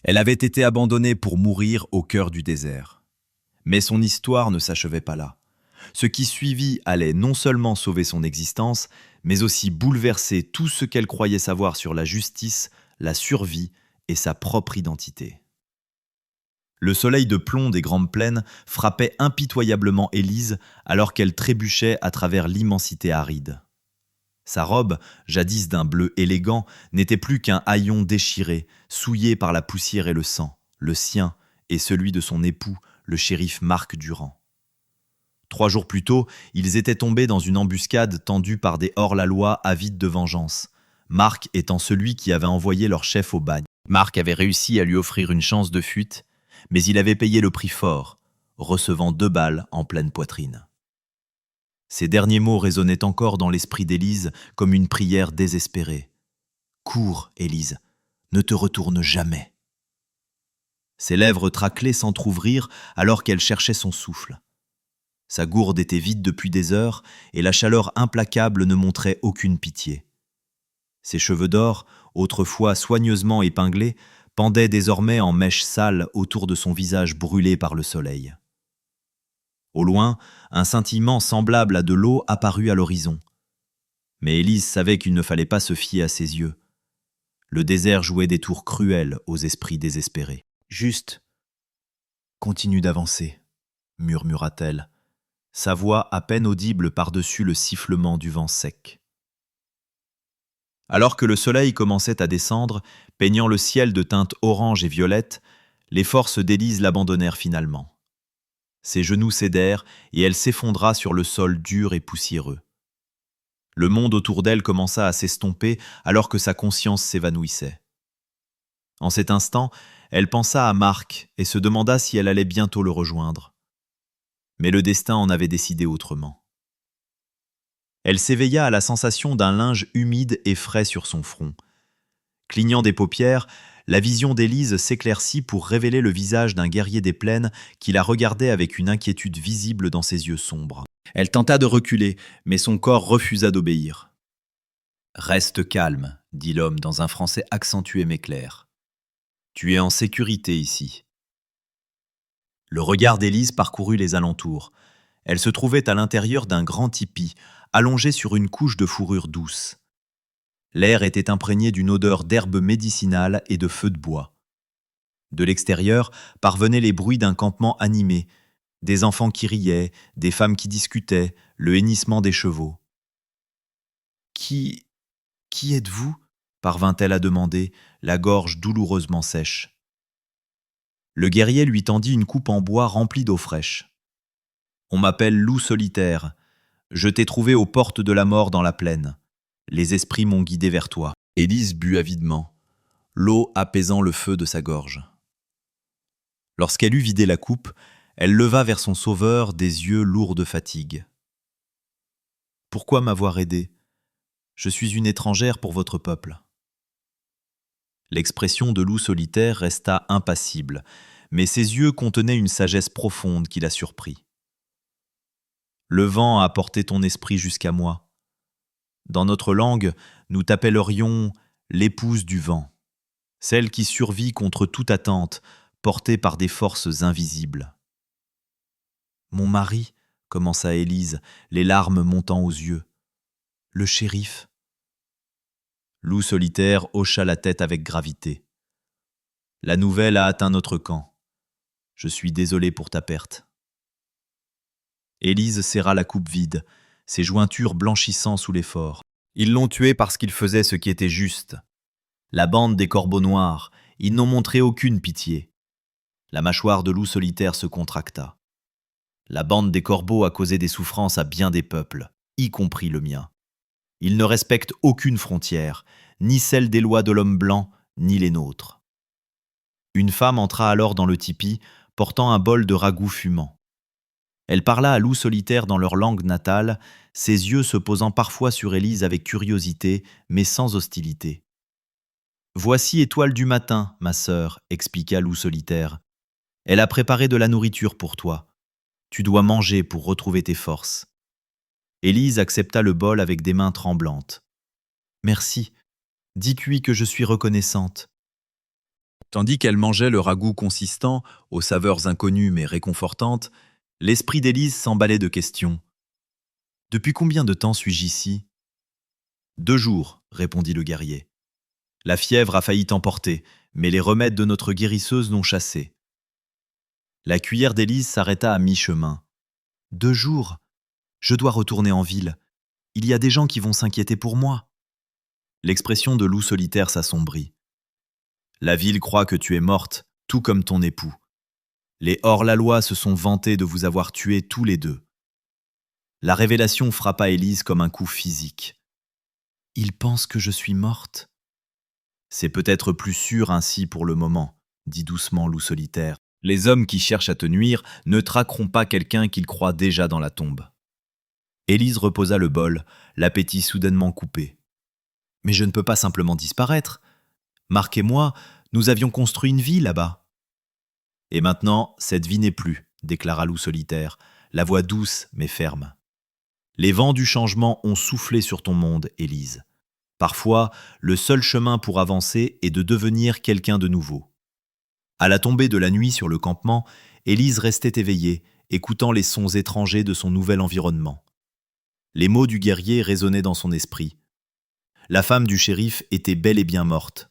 Elle avait été abandonnée pour mourir au cœur du désert. Mais son histoire ne s'achevait pas là. Ce qui suivit allait non seulement sauver son existence, mais aussi bouleverser tout ce qu'elle croyait savoir sur la justice, la survie et sa propre identité. Le soleil de plomb des grandes plaines frappait impitoyablement Élise alors qu'elle trébuchait à travers l'immensité aride. Sa robe, jadis d'un bleu élégant, n'était plus qu'un haillon déchiré, souillé par la poussière et le sang, le sien et celui de son époux, le shérif Marc Durand. 3 jours plus tôt, ils étaient tombés dans une embuscade tendue par des hors-la-loi avides de vengeance, Marc étant celui qui avait envoyé leur chef au bagne. Marc avait réussi à lui offrir une chance de fuite, mais il avait payé le prix fort, recevant 2 balles en pleine poitrine. Ces derniers mots résonnaient encore dans l'esprit d'Élise comme une prière désespérée. « Cours, Élise, ne te retourne jamais !» Ses lèvres traclées s'entr'ouvrirent alors qu'elle cherchait son souffle. Sa gourde était vide depuis des heures et la chaleur implacable ne montrait aucune pitié. Ses cheveux d'or, autrefois soigneusement épinglés, pendaient désormais en mèches sales autour de son visage brûlé par le soleil. Au loin, un scintillement semblable à de l'eau apparut à l'horizon. Mais Élise savait qu'il ne fallait pas se fier à ses yeux. Le désert jouait des tours cruels aux esprits désespérés. « Juste, continue d'avancer, » murmura-t-elle, sa voix à peine audible par-dessus le sifflement du vent sec. Alors que le soleil commençait à descendre, peignant le ciel de teintes orange et violette, les forces d'Élise l'abandonnèrent finalement. Ses genoux cédèrent et elle s'effondra sur le sol dur et poussiéreux. Le monde autour d'elle commença à s'estomper alors que sa conscience s'évanouissait. En cet instant, elle pensa à Marc et se demanda si elle allait bientôt le rejoindre. Mais le destin en avait décidé autrement. Elle s'éveilla à la sensation d'un linge humide et frais sur son front. Clignant des paupières, la vision d'Élise s'éclaircit pour révéler le visage d'un guerrier des plaines qui la regardait avec une inquiétude visible dans ses yeux sombres. Elle tenta de reculer, mais son corps refusa d'obéir. « Reste calme, » dit l'homme dans un français accentué mais clair. « Tu es en sécurité ici. » Le regard d'Élise parcourut les alentours. Elle se trouvait à l'intérieur d'un grand tipi, allongé sur une couche de fourrure douce. L'air était imprégné d'une odeur d'herbes médicinales et de feux de bois. De l'extérieur parvenaient les bruits d'un campement animé, des enfants qui riaient, des femmes qui discutaient, le hennissement des chevaux. « Qui êtes-vous » parvint-elle à demander, la gorge douloureusement sèche. Le guerrier lui tendit une coupe en bois remplie d'eau fraîche. « On m'appelle loup solitaire. Je t'ai trouvé aux portes de la mort dans la plaine. Les esprits m'ont guidé vers toi. » Élise but avidement, l'eau apaisant le feu de sa gorge. Lorsqu'elle eut vidé la coupe, elle leva vers son sauveur des yeux lourds de fatigue. « Pourquoi m'avoir aidé ? Je suis une étrangère pour votre peuple. » L'expression de loup solitaire resta impassible, mais ses yeux contenaient une sagesse profonde qui la surprit. « Le vent a porté ton esprit jusqu'à moi. Dans notre langue, nous t'appellerions l'épouse du vent, celle qui survit contre toute attente, portée par des forces invisibles. »« Mon mari, » commença Élise, les larmes montant aux yeux. « Le shérif. » Loup solitaire hocha la tête avec gravité. « La nouvelle a atteint notre camp. Je suis désolé pour ta perte. » Élise serra la coupe vide, ses jointures blanchissant sous l'effort. Ils l'ont tué parce qu'il faisait ce qui était juste. La bande des corbeaux noirs, ils n'ont montré aucune pitié. La mâchoire de loup solitaire se contracta. La bande des corbeaux a causé des souffrances à bien des peuples, y compris le mien. Ils ne respectent aucune frontière, ni celle des lois de l'homme blanc, ni les nôtres. Une femme entra alors dans le tipi, portant un bol de ragoût fumant. Elle parla à loup solitaire dans leur langue natale, ses yeux se posant parfois sur Élise avec curiosité, mais sans hostilité. « Voici Étoile du matin, ma sœur, » expliqua loup solitaire. « Elle a préparé de la nourriture pour toi. Tu dois manger pour retrouver tes forces. » Élise accepta le bol avec des mains tremblantes. « Merci. Dites-lui que je suis reconnaissante. » Tandis qu'elle mangeait le ragoût consistant, aux saveurs inconnues mais réconfortantes, l'esprit d'Élise s'emballait de questions. « Depuis combien de temps suis-je ici ?»« 2 jours, répondit le guerrier. La fièvre a failli t'emporter, mais les remèdes de notre guérisseuse l'ont chassée. La cuillère d'Élise s'arrêta à mi-chemin. « 2 jours? Je dois retourner en ville. Il y a des gens qui vont s'inquiéter pour moi. » L'expression de loup solitaire s'assombrit. « La ville croit que tu es morte, tout comme ton époux. Les hors-la-loi se sont vantés de vous avoir tués tous les deux. » La révélation frappa Élise comme un coup physique. « Ils pensent que je suis morte ?» « C'est peut-être plus sûr ainsi pour le moment, » dit doucement loup solitaire. « Les hommes qui cherchent à te nuire ne traqueront pas quelqu'un qu'ils croient déjà dans la tombe. » Élise reposa le bol, l'appétit soudainement coupé. « Mais je ne peux pas simplement disparaître. Marc et moi, nous avions construit une vie là-bas. »« Et maintenant, cette vie n'est plus, » déclara loup solitaire, la voix douce mais ferme. « Les vents du changement ont soufflé sur ton monde, Élise. Parfois, le seul chemin pour avancer est de devenir quelqu'un de nouveau. » À la tombée de la nuit sur le campement, Élise restait éveillée, écoutant les sons étrangers de son nouvel environnement. Les mots du guerrier résonnaient dans son esprit. La femme du shérif était bel et bien morte.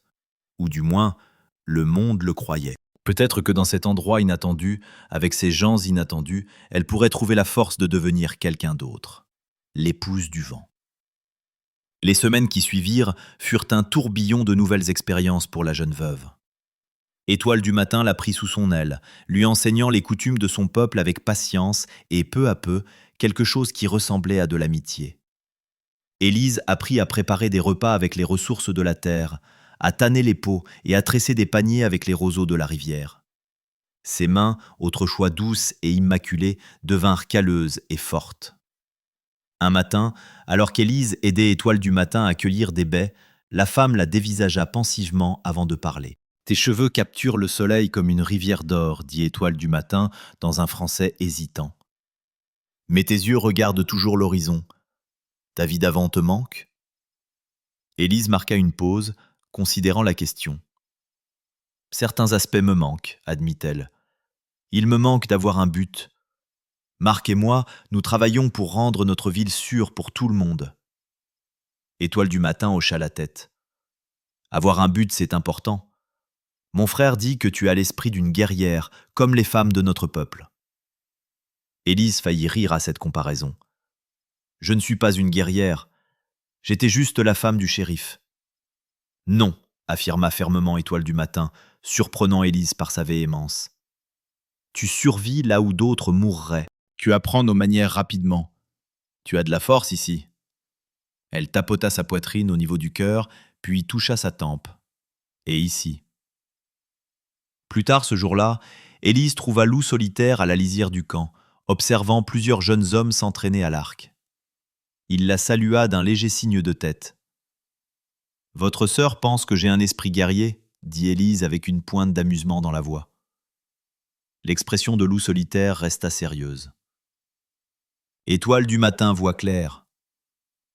Ou du moins, le monde le croyait. Peut-être que dans cet endroit inattendu, avec ces gens inattendus, elle pourrait trouver la force de devenir quelqu'un d'autre. L'épouse du vent. Les semaines qui suivirent furent un tourbillon de nouvelles expériences pour la jeune veuve. Étoile du matin la prit sous son aile, lui enseignant les coutumes de son peuple avec patience et peu à peu quelque chose qui ressemblait à de l'amitié. Élise apprit à préparer des repas avec les ressources de la terre, à tanner les pots et à tresser des paniers avec les roseaux de la rivière. Ses mains, autrefois douces et immaculées, devinrent calleuses et fortes. Un matin, alors qu'Élise aidait Étoile du matin à cueillir des baies, la femme la dévisagea pensivement avant de parler. « Tes cheveux capturent le soleil comme une rivière d'or, » dit Étoile du matin dans un français hésitant. « Mais tes yeux regardent toujours l'horizon. Ta vie d'avant te manque ?» Élise marqua une pause, considérant la question. « Certains aspects me manquent, » admit-elle. « Il me manque d'avoir un but. Marc et moi, nous travaillons pour rendre notre ville sûre pour tout le monde. » Étoile du matin hocha la tête. « Avoir un but, c'est important. Mon frère dit que tu as l'esprit d'une guerrière, comme les femmes de notre peuple. » Élise faillit rire à cette comparaison. « Je ne suis pas une guerrière. J'étais juste la femme du shérif. »« Non, » affirma fermement Étoile du matin, surprenant Élise par sa véhémence. « Tu survis là où d'autres mourraient. Tu apprends nos manières rapidement. Tu as de la force ici. » Elle tapota sa poitrine au niveau du cœur, puis toucha sa tempe. « Et ici. » Plus tard ce jour-là, Élise trouva loup solitaire à la lisière du camp, observant plusieurs jeunes hommes s'entraîner à l'arc. Il la salua d'un léger signe de tête. « Votre sœur pense que j'ai un esprit guerrier ?» dit Élise avec une pointe d'amusement dans la voix. L'expression de loup solitaire resta sérieuse. Étoile du matin voit claire.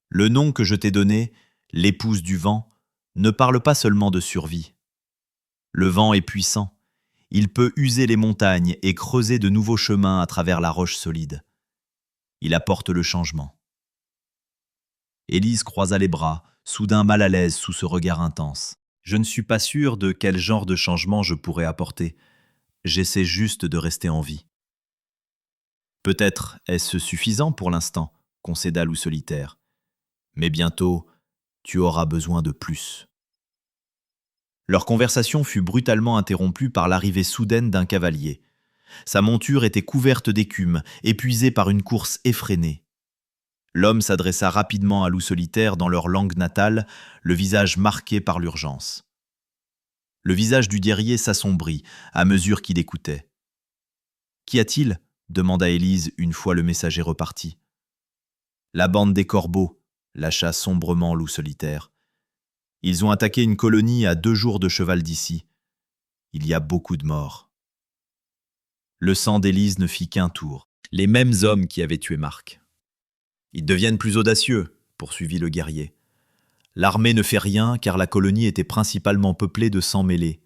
Le nom que je t'ai donné, l'épouse du vent, ne parle pas seulement de survie. Le vent est puissant. Il peut user les montagnes et creuser de nouveaux chemins à travers la roche solide. Il apporte le changement. Élise croisa les bras, soudain mal à l'aise sous ce regard intense. Je ne suis pas sûr de quel genre de changement je pourrais apporter. J'essaie juste de rester en vie. Peut-être est-ce suffisant pour l'instant, concéda loup solitaire. Mais bientôt, tu auras besoin de plus. Leur conversation fut brutalement interrompue par l'arrivée soudaine d'un cavalier. Sa monture était couverte d'écume, épuisée par une course effrénée. L'homme s'adressa rapidement à loup solitaire dans leur langue natale, le visage marqué par l'urgence. Le visage du guerrier s'assombrit à mesure qu'il écoutait. « Qu'y a-t-il » demanda Élise une fois le messager reparti. « La bande des corbeaux » lâcha sombrement loup solitaire. « Ils ont attaqué une colonie à 2 jours de cheval d'ici. Il y a beaucoup de morts. » Le sang d'Élise ne fit qu'un tour. Les mêmes hommes qui avaient tué Marc. « Ils deviennent plus audacieux » poursuivit le guerrier. « L'armée ne fait rien car la colonie était principalement peuplée de sang mêlés.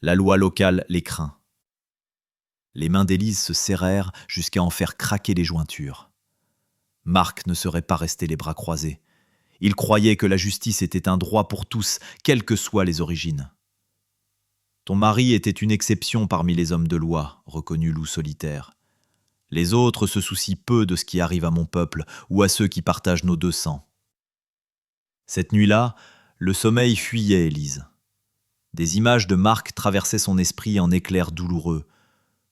La loi locale les craint. Les mains d'Élise se serrèrent jusqu'à en faire craquer les jointures. Marc ne serait pas resté les bras croisés. Il croyait que la justice était un droit pour tous, quelles que soient les origines. Ton mari était une exception parmi les hommes de loi, reconnut Loup Solitaire. Les autres se soucient peu de ce qui arrive à mon peuple ou à ceux qui partagent nos 200. Cette nuit-là, le sommeil fuyait Élise. Des images de Marc traversaient son esprit en éclairs douloureux.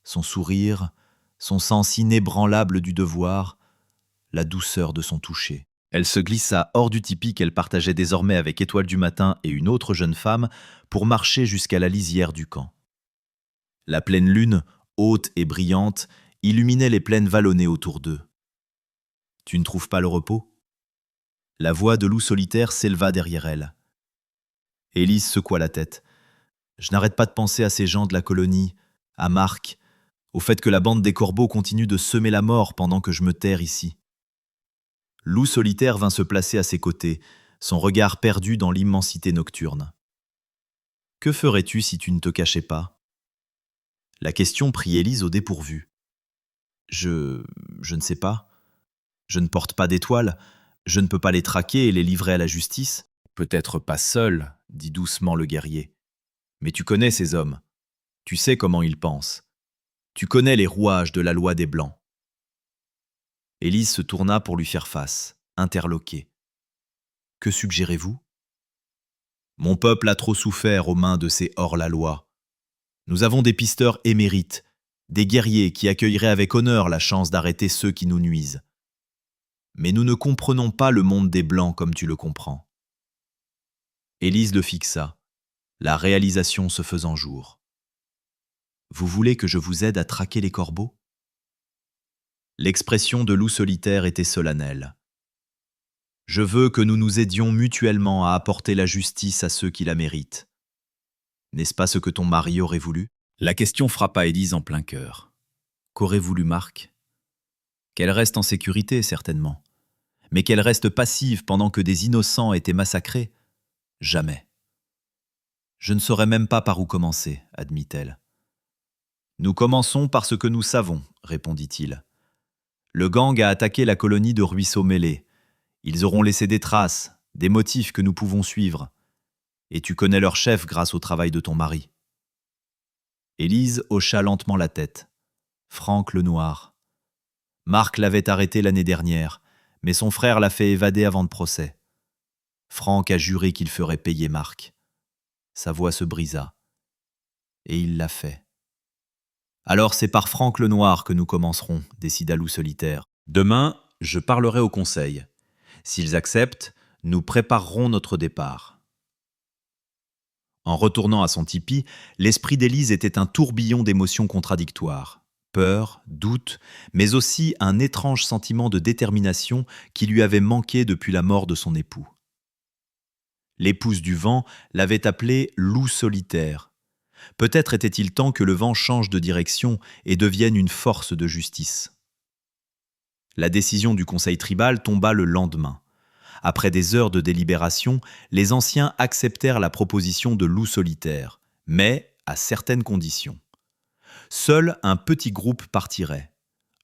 Son sourire, son sens inébranlable du devoir, la douceur de son toucher. Elle se glissa hors du tipi qu'elle partageait désormais avec Étoile du Matin et une autre jeune femme pour marcher jusqu'à la lisière du camp. La pleine lune, haute et brillante, illuminait les plaines vallonnées autour d'eux. « Tu ne trouves pas le repos ?» La voix de Loup Solitaire s'éleva derrière elle. Élise secoua la tête. « Je n'arrête pas de penser à ces gens de la colonie, à Marc, au fait que la bande des corbeaux continue de semer la mort pendant que je me terre ici. » Loup Solitaire vint se placer à ses côtés, son regard perdu dans l'immensité nocturne. « Que ferais-tu si tu ne te cachais pas ?» La question prit Élise au dépourvu. Je ne sais pas. Je ne porte pas d'étoiles. Je ne peux pas les traquer et les livrer à la justice. Peut-être pas seul, dit doucement le guerrier. Mais tu connais ces hommes. Tu sais comment ils pensent. Tu connais les rouages de la loi des Blancs. Élise se tourna pour lui faire face, interloquée. Que suggérez-vous ? Mon peuple a trop souffert aux mains de ces hors-la-loi. Nous avons des pisteurs émérites, des guerriers qui accueilleraient avec honneur la chance d'arrêter ceux qui nous nuisent. Mais nous ne comprenons pas le monde des Blancs comme tu le comprends. Élise le fixa, la réalisation se faisant jour. Vous voulez que je vous aide à traquer les corbeaux ? L'expression de Loup Solitaire était solennelle. Je veux que nous nous aidions mutuellement à apporter la justice à ceux qui la méritent. N'est-ce pas ce que ton mari aurait voulu ? La question frappa Élise en plein cœur. Qu'aurait voulu Marc ? Qu'elle reste en sécurité, certainement. Mais qu'elle reste passive pendant que des innocents étaient massacrés ? Jamais. Je ne saurais même pas par où commencer, admit-elle. Nous commençons par ce que nous savons, répondit-il. Le gang a attaqué la colonie de Ruisseau Mêlé. Ils auront laissé des traces, des motifs que nous pouvons suivre. Et tu connais leur chef grâce au travail de ton mari. Élise hocha lentement la tête. Franck le Noir. Marc l'avait arrêté l'année dernière, mais son frère l'a fait évader avant le procès. Franck a juré qu'il ferait payer Marc. Sa voix se brisa. Et il l'a fait. Alors c'est par Franck le Noir que nous commencerons, décida Loup Solitaire. Demain, je parlerai au conseil. S'ils acceptent, nous préparerons notre départ. En retournant à son tipi, l'esprit d'Élise était un tourbillon d'émotions contradictoires. Peur, doute, mais aussi un étrange sentiment de détermination qui lui avait manqué depuis la mort de son époux. L'épouse du vent l'avait appelé Loup Solitaire. Peut-être était-il temps que le vent change de direction et devienne une force de justice. La décision du conseil tribal tomba le lendemain. Après des heures de délibération, les anciens acceptèrent la proposition de Loup Solitaire, mais à certaines conditions. Seul un petit groupe partirait.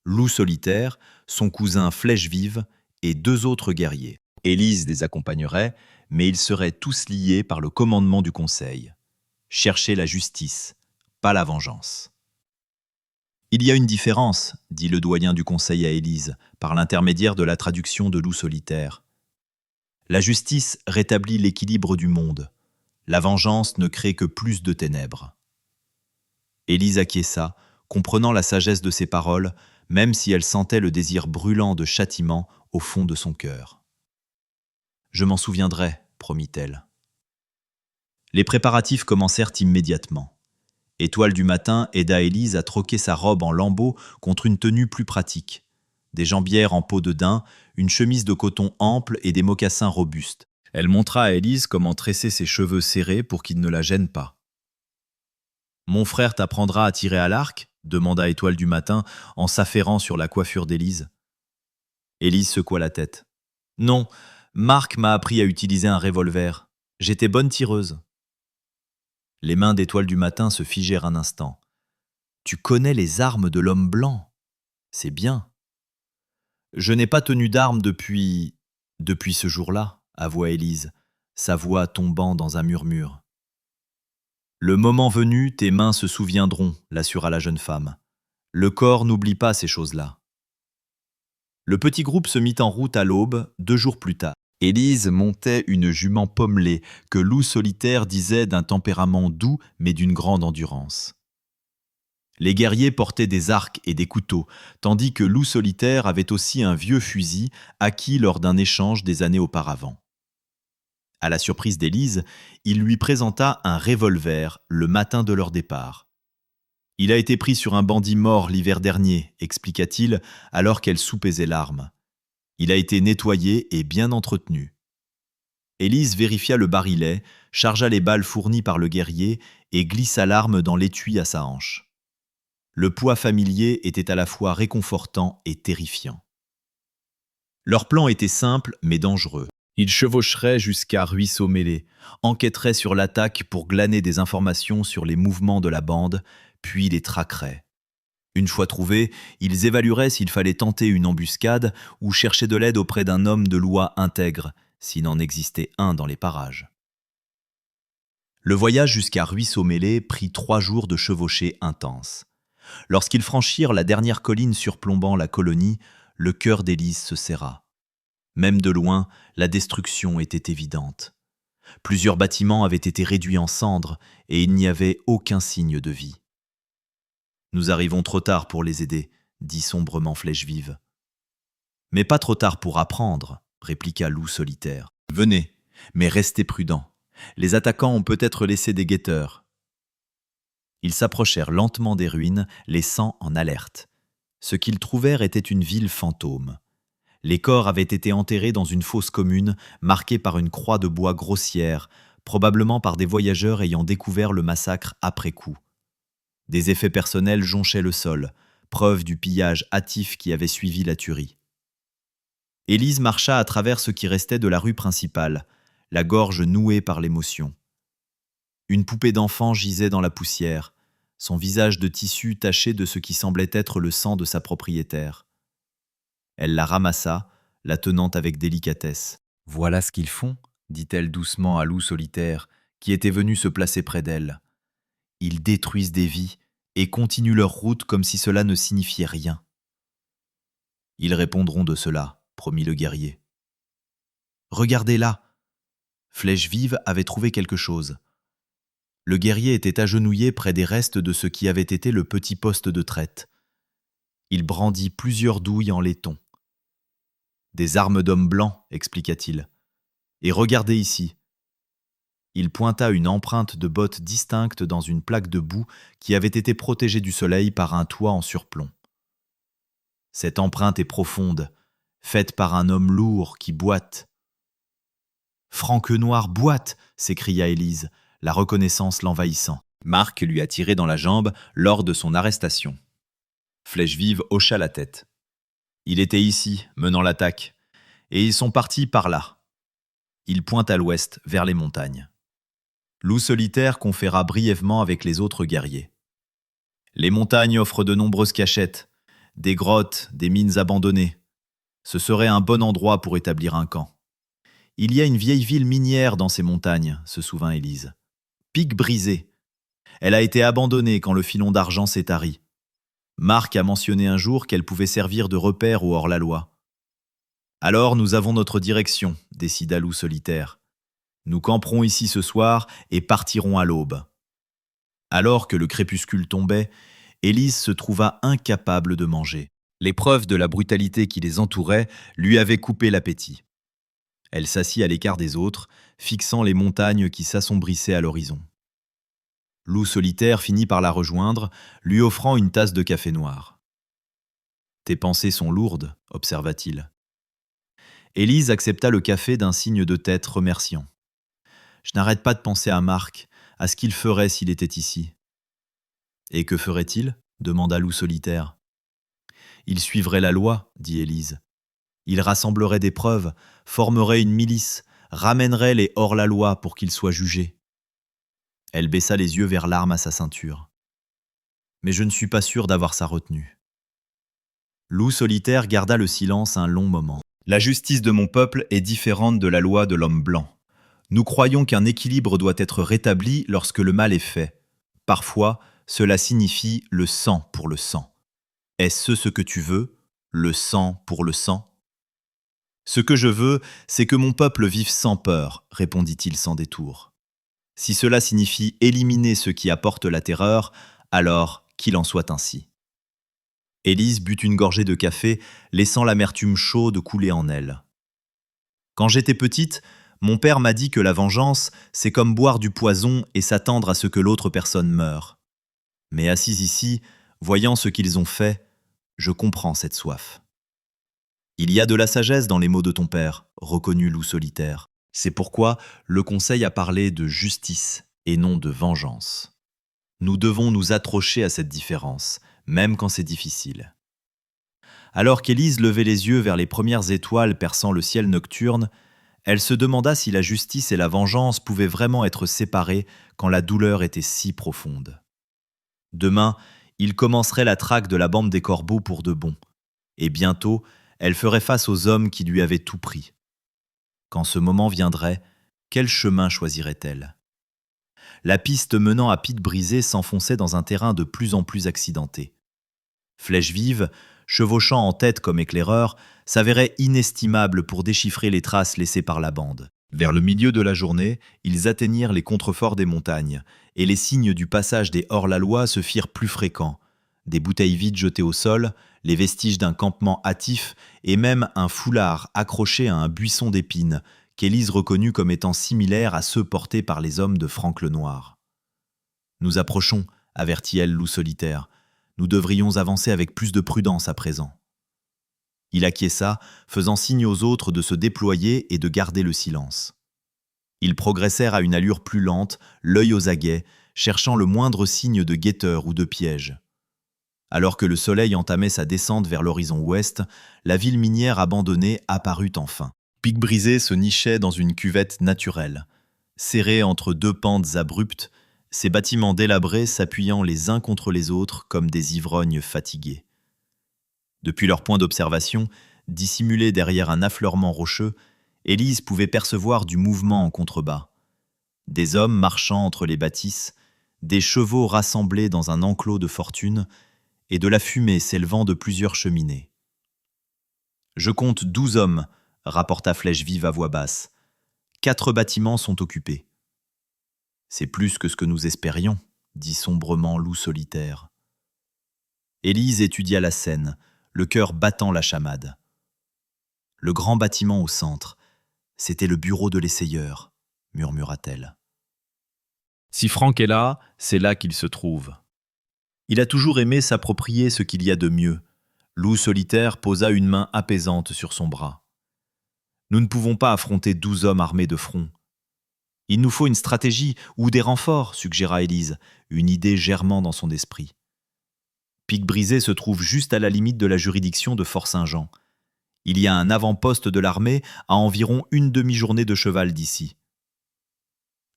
Loup Solitaire, son cousin Flèche Vive et 2 autres guerriers. Élise les accompagnerait, mais ils seraient tous liés par le commandement du conseil. Chercher la justice, pas la vengeance. Il y a une différence, dit le doyen du conseil à Élise, par l'intermédiaire de la traduction de Loup Solitaire. La justice rétablit l'équilibre du monde. La vengeance ne crée que plus de ténèbres. Élise acquiesça, comprenant la sagesse de ses paroles, même si elle sentait le désir brûlant de châtiment au fond de son cœur. « Je m'en souviendrai, promit-elle. Les préparatifs commencèrent immédiatement. Étoile du Matin aida Élise à troquer sa robe en lambeaux contre une tenue plus pratique. Des jambières en peau de daim, une chemise de coton ample et des mocassins robustes. Elle montra à Élise comment tresser ses cheveux serrés pour qu'ils ne la gênent pas. « Mon frère t'apprendra à tirer à l'arc ?» demanda Étoile du Matin en s'affairant sur la coiffure d'Élise. Élise secoua la tête. « Non, Marc m'a appris à utiliser un revolver. J'étais bonne tireuse. » Les mains d'Étoile du matin se figèrent un instant. « Tu connais les armes de l'homme blanc. C'est bien. »« Je n'ai pas tenu d'armes depuis ce jour-là, » avoua Élise, sa voix tombant dans un murmure. « Le moment venu, tes mains se souviendront, » l'assura la jeune femme. « Le corps n'oublie pas ces choses-là. » Le petit groupe se mit en route à l'aube, 2 jours plus tard. Élise montait une jument pommelée que Loup Solitaire disait d'un tempérament doux mais d'une grande endurance. Les guerriers portaient des arcs et des couteaux, tandis que Loup Solitaire avait aussi un vieux fusil acquis lors d'un échange des années auparavant. À la surprise d'Élise, il lui présenta un revolver le matin de leur départ. « Il a été pris sur un bandit mort l'hiver dernier », expliqua-t-il alors qu'elle soupesait l'arme. « Il a été nettoyé et bien entretenu. » Élise vérifia le barillet, chargea les balles fournies par le guerrier et glissa l'arme dans l'étui à sa hanche. Le poids familier était à la fois réconfortant et terrifiant. Leur plan était simple mais dangereux. Ils chevaucheraient jusqu'à Ruisseau-Mêlé, enquêteraient sur l'attaque pour glaner des informations sur les mouvements de la bande, puis les traqueraient. Une fois trouvés, ils évalueraient s'il fallait tenter une embuscade ou chercher de l'aide auprès d'un homme de loi intègre, s'il n'en existait un dans les parages. Le voyage jusqu'à Ruisseau-Mêlé prit 3 jours de chevauchée intense. Lorsqu'ils franchirent la dernière colline surplombant la colonie, le cœur d'Élise se serra. Même de loin, la destruction était évidente. Plusieurs bâtiments avaient été réduits en cendres et il n'y avait aucun signe de vie. « Nous arrivons trop tard pour les aider, » dit sombrement Flèche-Vive. « Mais pas trop tard pour apprendre, » répliqua Loup Solitaire. « Venez, mais restez prudents. Les attaquants ont peut-être laissé des guetteurs. » Ils s'approchèrent lentement des ruines, laissant en alerte. Ce qu'ils trouvèrent était une ville fantôme. Les corps avaient été enterrés dans une fosse commune, marquée par une croix de bois grossière, probablement par des voyageurs ayant découvert le massacre après coup. Des effets personnels jonchaient le sol, preuve du pillage hâtif qui avait suivi la tuerie. Élise marcha à travers ce qui restait de la rue principale, la gorge nouée par l'émotion. Une poupée d'enfant gisait dans la poussière, son visage de tissu taché de ce qui semblait être le sang de sa propriétaire. Elle la ramassa, la tenant avec délicatesse. « Voilà ce qu'ils font, » dit-elle doucement à Loup Solitaire, qui était venu se placer près d'elle. « Ils détruisent des vies et continuent leur route comme si cela ne signifiait rien. »« Ils répondront de cela, » promit le guerrier. « Regardez là !» Flèche-Vive avait trouvé quelque chose. Le guerrier était agenouillé près des restes de ce qui avait été le petit poste de traite. Il brandit plusieurs douilles en laiton. « Des armes d'hommes blancs, » expliqua-t-il. « Et regardez ici. » Il pointa une empreinte de botte distincte dans une plaque de boue qui avait été protégée du soleil par un toit en surplomb. Cette empreinte est profonde, faite par un homme lourd qui boite. « Franquenoir boite !» s'écria Élise, la reconnaissance l'envahissant. Marc lui a tiré dans la jambe lors de son arrestation. Flèche-Vive hocha la tête. Il était ici, menant l'attaque, et ils sont partis par là. Il pointe à l'ouest, vers les montagnes. Loup Solitaire conféra brièvement avec les autres guerriers. Les montagnes offrent de nombreuses cachettes, des grottes, des mines abandonnées. Ce serait un bon endroit pour établir un camp. Il y a une vieille ville minière dans ces montagnes, se souvint Élise. Pic brisé. Elle a été abandonnée quand le filon d'argent s'est tari. Marc a mentionné un jour qu'elle pouvait servir de repère au hors-la-loi. « Alors nous avons notre direction, » décida Loup Solitaire. « Nous camperons ici ce soir et partirons à l'aube. » Alors que le crépuscule tombait, Élise se trouva incapable de manger. L'épreuve de la brutalité qui les entourait lui avait coupé l'appétit. Elle s'assit à l'écart des autres, fixant les montagnes qui s'assombrissaient à l'horizon. Loup Solitaire finit par la rejoindre, lui offrant une tasse de café noir. « Tes pensées sont lourdes, » observa-t-il. Élise accepta le café d'un signe de tête remerciant. « Je n'arrête pas de penser à Marc, à ce qu'il ferait s'il était ici. »« Et que ferait-il » demanda Loup Solitaire. « Il suivrait la loi, » dit Élise. « Il rassemblerait des preuves, formerait une milice, ramènerait les hors-la-loi pour qu'ils soient jugés. » Elle baissa les yeux vers l'arme à sa ceinture. Mais je ne suis pas sûr d'avoir sa retenue. Loup solitaire garda le silence un long moment. La justice de mon peuple est différente de la loi de l'homme blanc. Nous croyons qu'un équilibre doit être rétabli lorsque le mal est fait. Parfois, cela signifie le sang pour le sang. Est-ce ce que tu veux, le sang pour le sang ? Ce que je veux, c'est que mon peuple vive sans peur, répondit-il sans détour. Si cela signifie éliminer ceux qui apportent la terreur, alors qu'il en soit ainsi. Élise but une gorgée de café, laissant l'amertume chaude couler en elle. Quand j'étais petite, mon père m'a dit que la vengeance, c'est comme boire du poison et s'attendre à ce que l'autre personne meure. Mais assise ici, voyant ce qu'ils ont fait, je comprends cette soif. Il y a de la sagesse dans les mots de ton père, reconnut Loup solitaire. C'est pourquoi le conseil a parlé de justice et non de vengeance. Nous devons nous accrocher à cette différence, même quand c'est difficile. Alors qu'Élise levait les yeux vers les premières étoiles perçant le ciel nocturne, elle se demanda si la justice et la vengeance pouvaient vraiment être séparées quand la douleur était si profonde. Demain, il commencerait la traque de la bande des corbeaux pour de bon, et bientôt, elle ferait face aux hommes qui lui avaient tout pris. Quand ce moment viendrait, quel chemin choisirait-elle ? La piste menant à Pic Brisé s'enfonçait dans un terrain de plus en plus accidenté. Flèche Vive, chevauchant en tête comme éclaireur, s'avérait inestimable pour déchiffrer les traces laissées par la bande. Vers le milieu de la journée, ils atteignirent les contreforts des montagnes, et les signes du passage des hors-la-loi se firent plus fréquents. Des bouteilles vides jetées au sol, les vestiges d'un campement hâtif, et même un foulard accroché à un buisson d'épines, qu'Élise reconnut comme étant similaires à ceux portés par les hommes de Franck le Noir. « Nous approchons, avertit-elle Loup solitaire. Nous devrions avancer avec plus de prudence à présent. » Il acquiesça, faisant signe aux autres de se déployer et de garder le silence. Ils progressèrent à une allure plus lente, l'œil aux aguets, cherchant le moindre signe de guetteur ou de piège. Alors que le soleil entamait sa descente vers l'horizon ouest, la ville minière abandonnée apparut enfin. Pic Brisé se nichait dans une cuvette naturelle. Serrés entre deux pentes abruptes, ces bâtiments délabrés s'appuyant les uns contre les autres comme des ivrognes fatigués. Depuis leur point d'observation, dissimulé derrière un affleurement rocheux, Élise pouvait percevoir du mouvement en contrebas. Des hommes marchant entre les bâtisses, des chevaux rassemblés dans un enclos de fortune, et de la fumée s'élevant de plusieurs cheminées. « Je compte 12 hommes, rapporta Flèche Vive à voix basse. 4 bâtiments sont occupés. »« C'est plus que ce que nous espérions, » dit sombrement Loup solitaire. Élise étudia la scène, le cœur battant la chamade. Le grand bâtiment au centre, c'était le bureau de l'essayeur, murmura-t-elle. Si Franck est là, c'est là qu'il se trouve. Il a toujours aimé s'approprier ce qu'il y a de mieux. Loup solitaire posa une main apaisante sur son bras. Nous ne pouvons pas affronter 12 hommes armés de front. Il nous faut une stratégie ou des renforts, suggéra Élise, une idée germant dans son esprit. Pic Brisé se trouve juste à la limite de la juridiction de Fort-Saint-Jean. Il y a un avant-poste de l'armée à environ une demi-journée de cheval d'ici.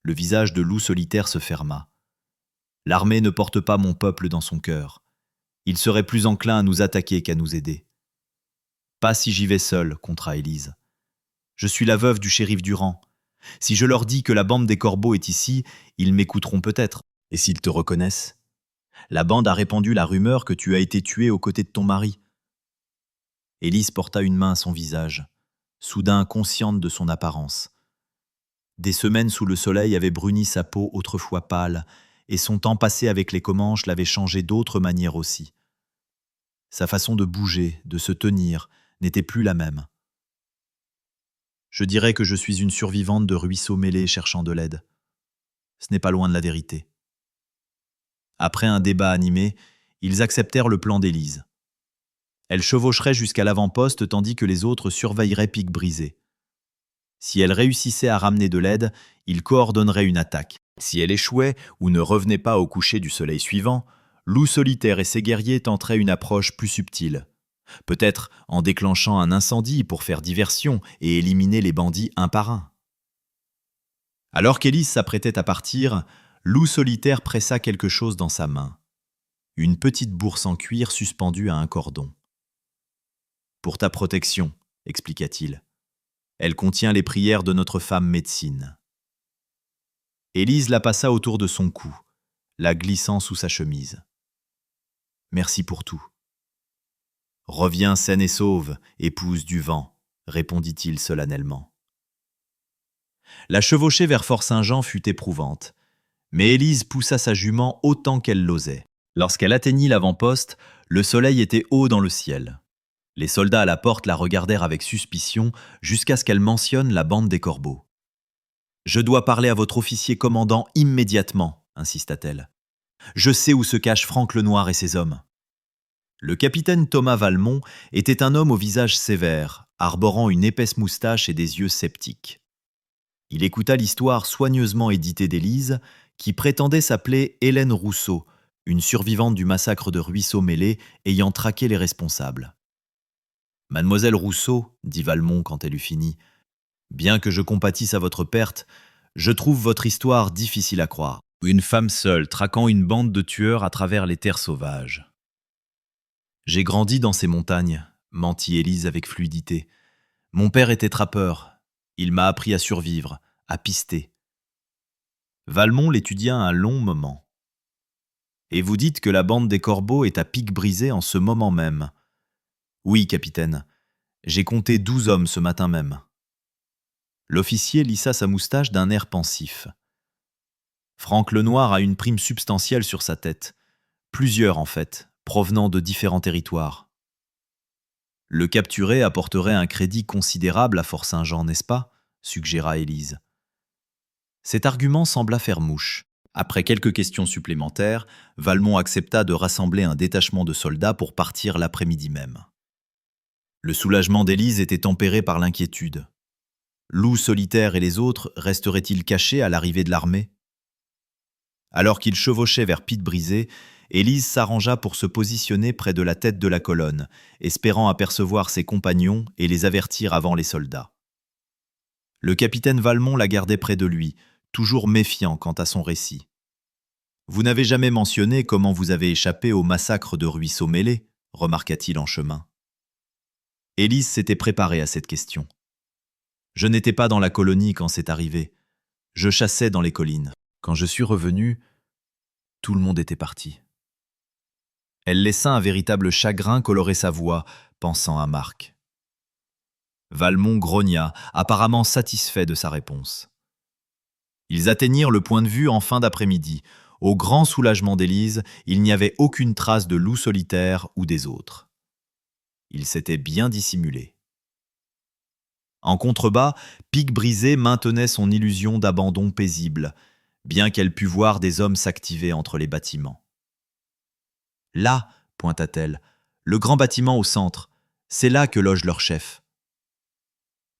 Le visage de Loup solitaire se ferma. L'armée ne porte pas mon peuple dans son cœur. Il serait plus enclin à nous attaquer qu'à nous aider. Pas si j'y vais seul, contra Élise. Je suis la veuve du shérif Durand. Si je leur dis que la bande des corbeaux est ici, ils m'écouteront peut-être. Et s'ils te reconnaissent ? La bande a répandu la rumeur que tu as été tué aux côtés de ton mari. Élise porta une main à son visage, soudain consciente de son apparence. Des semaines sous le soleil avaient bruni sa peau autrefois pâle, et son temps passé avec les Comanches l'avait changé d'autres manières aussi. Sa façon de bouger, de se tenir, n'était plus la même. Je dirais que je suis une survivante de ruisseaux mêlés cherchant de l'aide. Ce n'est pas loin de la vérité. Après un débat animé, ils acceptèrent le plan d'Élise. Elle chevaucherait jusqu'à l'avant-poste tandis que les autres surveilleraient Pic Brisé. Si elle réussissait à ramener de l'aide, ils coordonneraient une attaque. Si elle échouait ou ne revenait pas au coucher du soleil suivant, Loup solitaire et ses guerriers tenteraient une approche plus subtile. Peut-être en déclenchant un incendie pour faire diversion et éliminer les bandits un par un. Alors qu'Élise s'apprêtait à partir, Loup Solitaire pressa quelque chose dans sa main. Une petite bourse en cuir suspendue à un cordon. « Pour ta protection », expliqua-t-il. « Elle contient les prières de notre femme médecine. » Élise la passa autour de son cou, la glissant sous sa chemise. « Merci pour tout. »« Reviens saine et sauve, épouse du vent, » répondit-il solennellement. La chevauchée vers Fort-Saint-Jean fut éprouvante, mais Élise poussa sa jument autant qu'elle l'osait. Lorsqu'elle atteignit l'avant-poste, le soleil était haut dans le ciel. Les soldats à la porte la regardèrent avec suspicion jusqu'à ce qu'elle mentionne la bande des Corbeaux. « Je dois parler à votre officier commandant immédiatement, » insista-t-elle. « Je sais où se cachent Franck Lenoir et ses hommes. » Le capitaine Thomas Valmont était un homme au visage sévère, arborant une épaisse moustache et des yeux sceptiques. Il écouta l'histoire soigneusement éditée d'Élise, qui prétendait s'appeler Hélène Rousseau, une survivante du massacre de Ruisseau-Mêlé ayant traqué les responsables. « Mademoiselle Rousseau, dit Valmont quand elle eut fini, bien que je compatisse à votre perte, je trouve votre histoire difficile à croire. Une femme seule traquant une bande de tueurs à travers les terres sauvages. » « J'ai grandi dans ces montagnes, » mentit Élise avec fluidité. « Mon père était trappeur. Il m'a appris à survivre, à pister. » Valmont l'étudia un long moment. « Et vous dites que la bande des Corbeaux est à pic brisé en ce moment même. »« Oui, capitaine. J'ai compté 12 hommes ce matin même. » L'officier lissa sa moustache d'un air pensif. « Franck Lenoir a une prime substantielle sur sa tête. Plusieurs, en fait, provenant de différents territoires. Le capturé apporterait un crédit considérable à Fort-Saint-Jean, n'est-ce pas ?» suggéra Élise. Cet argument sembla faire mouche. Après quelques questions supplémentaires, Valmont accepta de rassembler un détachement de soldats pour partir l'après-midi même. Le soulagement d'Élise était tempéré par l'inquiétude. Loup Solitaire et les autres resteraient-ils cachés à l'arrivée de l'armée ? Alors qu'il chevauchait vers Pitte-Brisée, Élise s'arrangea pour se positionner près de la tête de la colonne, espérant apercevoir ses compagnons et les avertir avant les soldats. Le capitaine Valmont la gardait près de lui, toujours méfiant quant à son récit. « Vous n'avez jamais mentionné comment vous avez échappé au massacre de Ruisseau-Mêlé » remarqua-t-il en chemin. Élise s'était préparée à cette question. « Je n'étais pas dans la colonie quand c'est arrivé. Je chassais dans les collines. Quand je suis revenu, tout le monde était parti. » Elle laissa un véritable chagrin colorer sa voix, pensant à Marc. Valmont grogna, apparemment satisfait de sa réponse. Ils atteignirent le point de vue en fin d'après-midi. Au grand soulagement d'Élise, il n'y avait aucune trace de Loup Solitaire ou des autres. Ils s'étaient bien dissimulés. En contrebas, Pique-Brisée maintenait son illusion d'abandon paisible, bien qu'elle pût voir des hommes s'activer entre les bâtiments. « Là, » pointa-t-elle, « le grand bâtiment au centre, c'est là que loge leur chef. »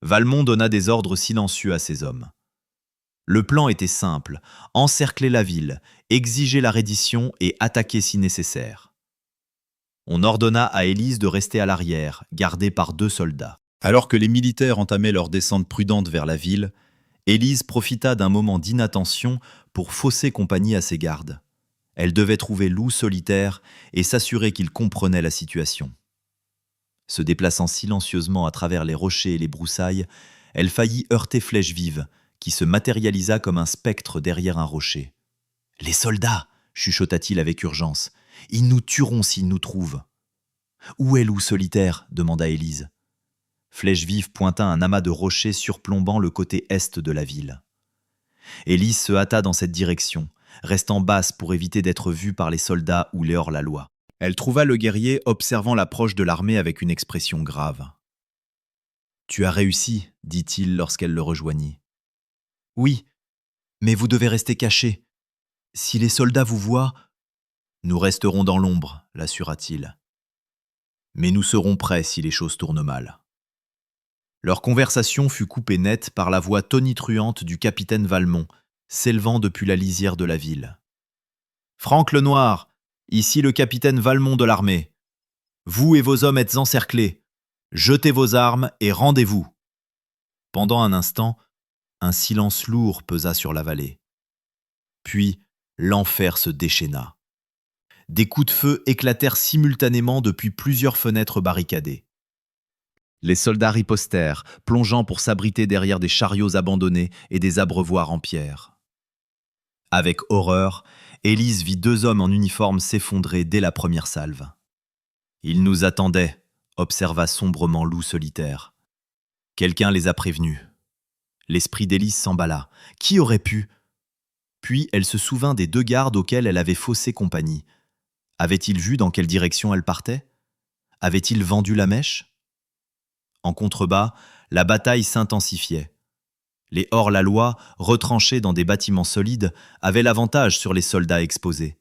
Valmont donna des ordres silencieux à ses hommes. Le plan était simple, encercler la ville, exiger la reddition et attaquer si nécessaire. On ordonna à Élise de rester à l'arrière, gardée par 2 soldats. Alors que les militaires entamaient leur descente prudente vers la ville, Élise profita d'un moment d'inattention pour fausser compagnie à ses gardes. Elle devait trouver Loup Solitaire et s'assurer qu'il comprenait la situation. Se déplaçant silencieusement à travers les rochers et les broussailles, elle faillit heurter Flèche Vive, qui se matérialisa comme un spectre derrière un rocher. « Les soldats !» chuchota-t-il avec urgence. « Ils nous tueront s'ils nous trouvent. »« Où est Loup Solitaire ?» demanda Élise. Flèche Vive pointa un amas de rochers surplombant le côté est de la ville. Élise se hâta dans cette direction, restant basse pour éviter d'être vue par les soldats ou les hors-la-loi. Elle trouva le guerrier observant l'approche de l'armée avec une expression grave. « Tu as réussi, » dit-il lorsqu'elle le rejoignit. « Oui, mais vous devez rester caché. Si les soldats vous voient... »« Nous resterons dans l'ombre, » l'assura-t-il. « Mais nous serons prêts si les choses tournent mal. » Leur conversation fut coupée nette par la voix tonitruante du capitaine Valmont, s'élevant depuis la lisière de la ville. « Franck Lenoir, ici le capitaine Valmont de l'armée. Vous et vos hommes êtes encerclés. Jetez vos armes et rendez-vous. » Pendant un instant, un silence lourd pesa sur la vallée. Puis, L'enfer se déchaîna. Des coups de feu éclatèrent simultanément depuis plusieurs fenêtres barricadées. Les soldats ripostèrent, plongeant pour s'abriter derrière des chariots abandonnés et des abreuvoirs en pierre. Avec horreur, Élise vit 2 hommes en uniforme s'effondrer dès la première salve. « Ils nous attendaient », observa sombrement Loup Solitaire. « Quelqu'un les a prévenus. » L'esprit d'Élise s'emballa. Qui aurait pu ? Puis elle se souvint des 2 gardes auxquels elle avait faussé compagnie. Avait-il vu dans quelle direction elle partait ? Avait-il vendu la mèche ? En contrebas, la bataille s'intensifiait. Les hors-la-loi, retranchés dans des bâtiments solides, avaient l'avantage sur les soldats exposés.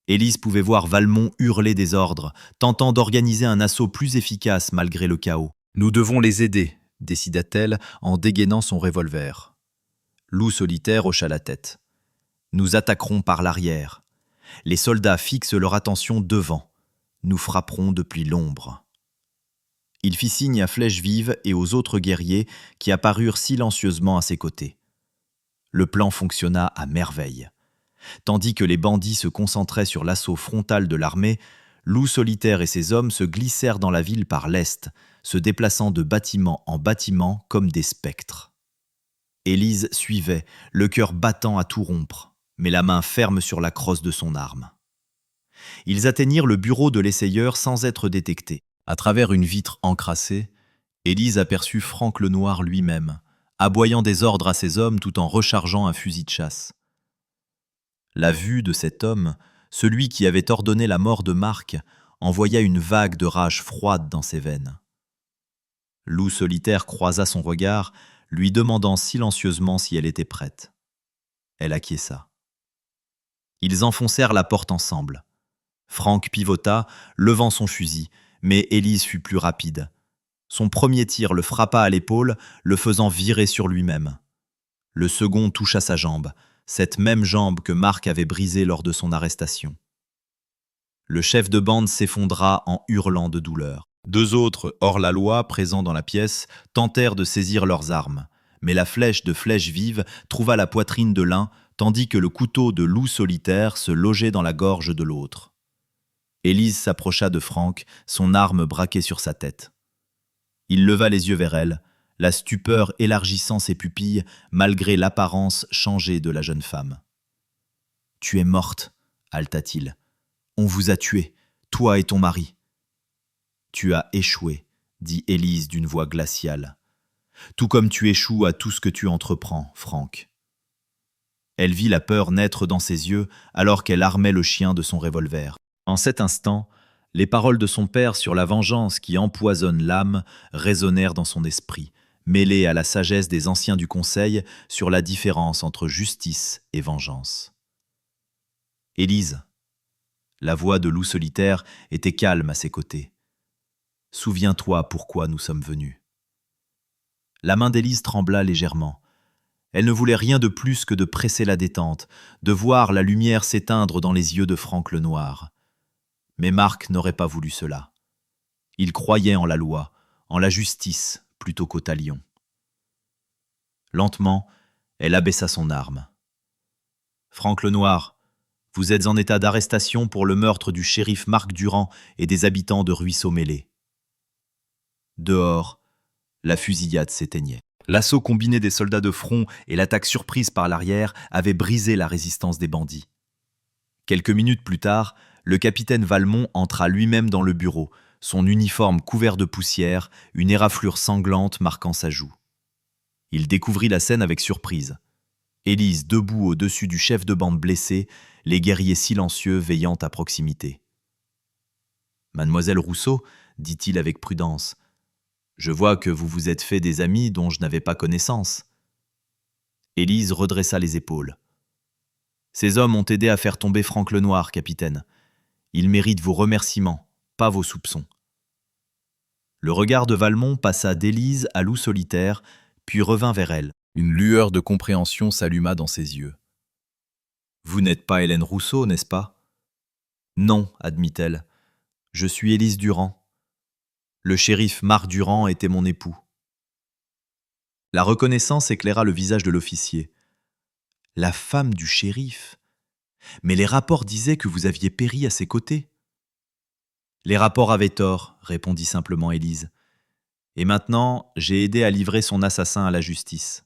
Élise pouvait voir Valmont hurler des ordres, tentant d'organiser un assaut plus efficace malgré le chaos. « Nous devons les aider », décida-t-elle en dégainant son revolver. Loup Solitaire hocha la tête. « Nous attaquerons par l'arrière. Les soldats fixent leur attention devant. Nous frapperons depuis l'ombre. » Il fit signe à Flèche Vive et aux autres guerriers qui apparurent silencieusement à ses côtés. Le plan fonctionna à merveille. Tandis que les bandits se concentraient sur l'assaut frontal de l'armée, Loup Solitaire et ses hommes se glissèrent dans la ville par l'est, se déplaçant de bâtiment en bâtiment comme des spectres. Élise suivait, le cœur battant à tout rompre, mais la main ferme sur la crosse de son arme. Ils atteignirent le bureau de l'essayeur sans être détectés. À travers une vitre encrassée, Élise aperçut Franck Lenoir lui-même, aboyant des ordres à ses hommes tout en rechargeant un fusil de chasse. La vue de cet homme, celui qui avait ordonné la mort de Marc, envoya une vague de rage froide dans ses veines. Loup Solitaire croisa son regard, lui demandant silencieusement si elle était prête. Elle acquiesça. Ils enfoncèrent la porte ensemble. Franck pivota, levant son fusil, mais Élise fut plus rapide. Son premier tir le frappa à l'épaule, le faisant virer sur lui-même. Le second toucha sa jambe, cette même jambe que Marc avait brisée lors de son arrestation. Le chef de bande s'effondra en hurlant de douleur. 2 autres, hors la loi, présents dans la pièce, tentèrent de saisir leurs armes, mais la flèche de Flèche Vive trouva la poitrine de l'un, tandis que le couteau de Loup Solitaire se logeait dans la gorge de l'autre. Élise s'approcha de Franck, son arme braquée sur sa tête. Il leva les yeux vers elle, la stupeur élargissant ses pupilles malgré l'apparence changée de la jeune femme. « Tu es morte, » haleta-t-il. « On vous a tué, toi et ton mari. »« Tu as échoué, » dit Élise d'une voix glaciale. « Tout comme tu échoues à tout ce que tu entreprends, Franck. » Elle vit la peur naître dans ses yeux alors qu'elle armait le chien de son revolver. En cet instant, les paroles de son père sur la vengeance qui empoisonne l'âme résonnèrent dans son esprit, mêlées à la sagesse des anciens du Conseil sur la différence entre justice et vengeance. « Élise !» La voix de Loup Solitaire était calme à ses côtés. « Souviens-toi pourquoi nous sommes venus. » La main d'Élise trembla légèrement. Elle ne voulait rien de plus que de presser la détente, de voir la lumière s'éteindre dans les yeux de Franck Lenoir. Mais Marc n'aurait pas voulu cela. Il croyait en la loi, en la justice, plutôt qu'au talion. Lentement, elle abaissa son arme. « Franck Lenoir, vous êtes en état d'arrestation pour le meurtre du shérif Marc Durand et des habitants de Ruisseau-Mêlé. » Dehors, la fusillade s'éteignait. L'assaut combiné des soldats de front et l'attaque surprise par l'arrière avaient brisé la résistance des bandits. Quelques minutes plus tard, le capitaine Valmont entra lui-même dans le bureau, son uniforme couvert de poussière, une éraflure sanglante marquant sa joue. Il découvrit la scène avec surprise. Élise debout au-dessus du chef de bande blessé, les guerriers silencieux veillant à proximité. « Mademoiselle Rousseau, dit-il avec prudence, je vois que vous vous êtes fait des amis dont je n'avais pas connaissance. » Élise redressa les épaules. « Ces hommes ont aidé à faire tomber Franck Lenoir, capitaine. Ils méritent vos remerciements, pas vos soupçons. » Le regard de Valmont passa d'Élise à Loup Solitaire, puis revint vers elle. Une lueur de compréhension s'alluma dans ses yeux. « Vous n'êtes pas Hélène Rousseau, n'est-ce pas ?»« Non, admit-elle. Je suis Élise Durand. Le shérif Marc Durand était mon époux. » La reconnaissance éclaira le visage de l'officier. « La femme du shérif !» Mais les rapports disaient que vous aviez péri à ses côtés. Les rapports avaient tort, répondit simplement Élise. Et maintenant, j'ai aidé à livrer son assassin à la justice.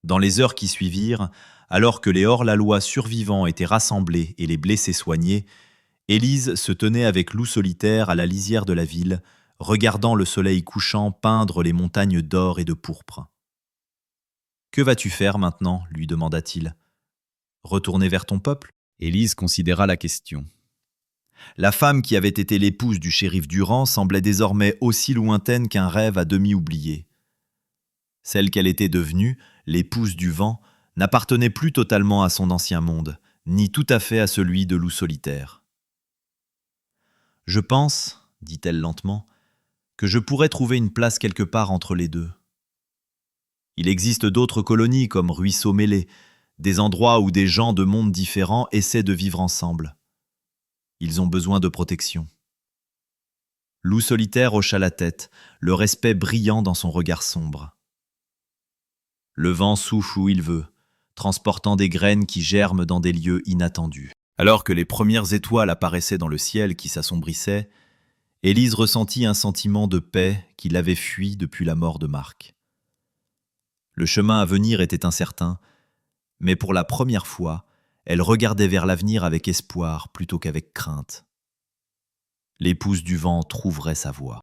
Dans les heures qui suivirent, alors que les hors-la-loi survivants étaient rassemblés et les blessés soignés, Élise se tenait avec Loup Solitaire à la lisière de la ville, regardant le soleil couchant peindre les montagnes d'or et de pourpre. « Que vas-tu faire maintenant » lui demanda-t-il. « Retourner vers ton peuple ?» Élise considéra la question. La femme qui avait été l'épouse du shérif Durand semblait désormais aussi lointaine qu'un rêve à demi oublié. Celle qu'elle était devenue, l'épouse du vent, n'appartenait plus totalement à son ancien monde, ni tout à fait à celui de Loup Solitaire. « Je pense, dit-elle lentement, que je pourrais trouver une place quelque part entre les deux. Il existe d'autres colonies comme Ruisseau-Mêlé, des endroits où des gens de mondes différents essaient de vivre ensemble. Ils ont besoin de protection. » Loup Solitaire hocha la tête, le respect brillant dans son regard sombre. Le vent souffle où il veut, transportant des graines qui germent dans des lieux inattendus. Alors que les premières étoiles apparaissaient dans le ciel qui s'assombrissait, Élise ressentit un sentiment de paix qui l'avait fui depuis la mort de Marc. Le chemin à venir était incertain, mais pour la première fois, elle regardait vers l'avenir avec espoir plutôt qu'avec crainte. L'épouse du vent trouverait sa voie.